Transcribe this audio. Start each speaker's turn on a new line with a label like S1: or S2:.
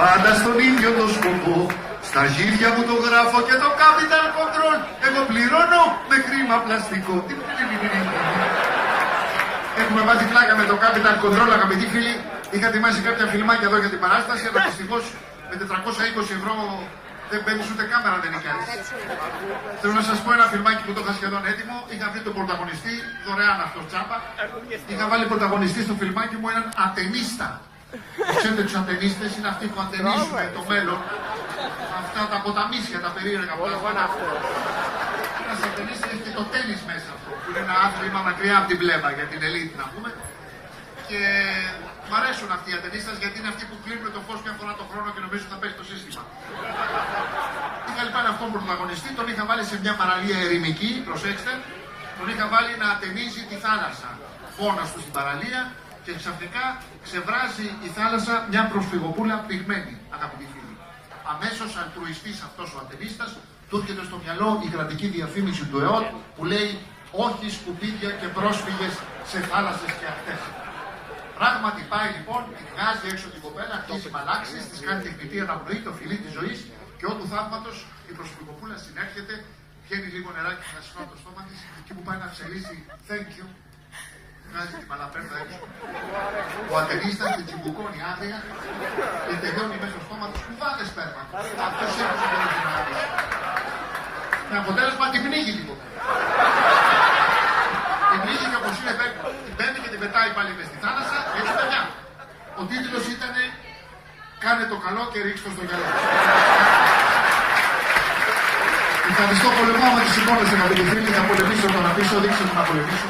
S1: πάντα στον ίδιο το σκοπό. Στα γύρια μου το γράφω και το capital control. Εγώ πληρώνω με χρήμα πλαστικό. Έχουμε μάθει πλάκα με το capital control, αγαπητοί φίλοι. Είχα ετοιμάσει κάποια φιλμάκια εδώ για την παράσταση, αλλά δυστυχώς με 420 ευρώ δεν μπαίνεις ούτε κάμερα, δεν νοικιάζεις. Θέλω να σας πω ένα φιλμάκι που το είχα σχεδόν έτοιμο. Είχα βρει τον πρωταγωνιστή, δωρεάν αυτό τσάπα. Είχα βάλει πρωταγωνιστή στο φιλμάκι μου έναν ατενίστα. Ξέρετε τους ατενίστες, είναι αυτοί που ατενίζουν το μέλλον. Αυτά τα ποταμίσια, τα περίεργα πράγματα. Ένας ατενίστας έχει και το τένις μέσα αυτό, που είναι ένα άθλημα μακριά από την πλέμπα για την ελίτ, να πούμε. Και μ' αρέσουν αυτοί οι ατενίστες γιατί είναι αυτοί που κλείνουν το φως μια φορά το χρόνο και νομίζουν ότι θα παίξει το σύστημα. Είχα λοιπόν αυτόν τον πρωταγωνιστή, τον είχα βάλει σε μια παραλία ερημική, προσέξτε, τον είχα βάλει να ατενίζει τη θάλασσα. Μόνος του στην παραλία και ξαφνικά ξεβράζει η θάλασσα μια προσφυγοπούλα πληγμένη, αγαπητοί φίλοι. Αμέσως αλτρουιστής αυτός ο ατενίστας, του έρχεται στο μυαλό η κρατική διαφήμιση του ΕΟΤ που λέει όχι σκουπίδια και πρόσφυγες σε θάλασσες και ακτές. Πράγματι πάει λοιπόν, την βγάζει έξω την κοπέλα, αρχίζει μαλάξεις, της κάνει τεχνητή αναπνοή, το φιλί της ζωής και ό,τι θαύματος η προσφυγοπούλα συνέρχεται, βγαίνει λίγο νεράκι χασινό από το στόμα της, εκεί που πάει να ψελίσει thank you, βγάζει την μαλαπέρτα έξω. Ο ατενίστας την τσιμπουκώνει άδεια και τελειώνει μέσα στο στόμα της κουβάδες σπέρμα. Αυτός έπαιζε το original. Με αποτέλεσμα την πνίγει λοιπόν. Την πνίγει και όπως είναι την παίρνει και την πετάει πάλι μες στη θάλασσα. Έτσι παιδιά. Ο τίτλος ήταν «Κάνε το καλό και ρίξτε το στο γυαλό». Ευχαριστώ πολύ. Άμα τις εικόνες αγαπητοί φίλοι, θα πολεμήσω τον να πίσω, δείξτε μου να πολεμήσω.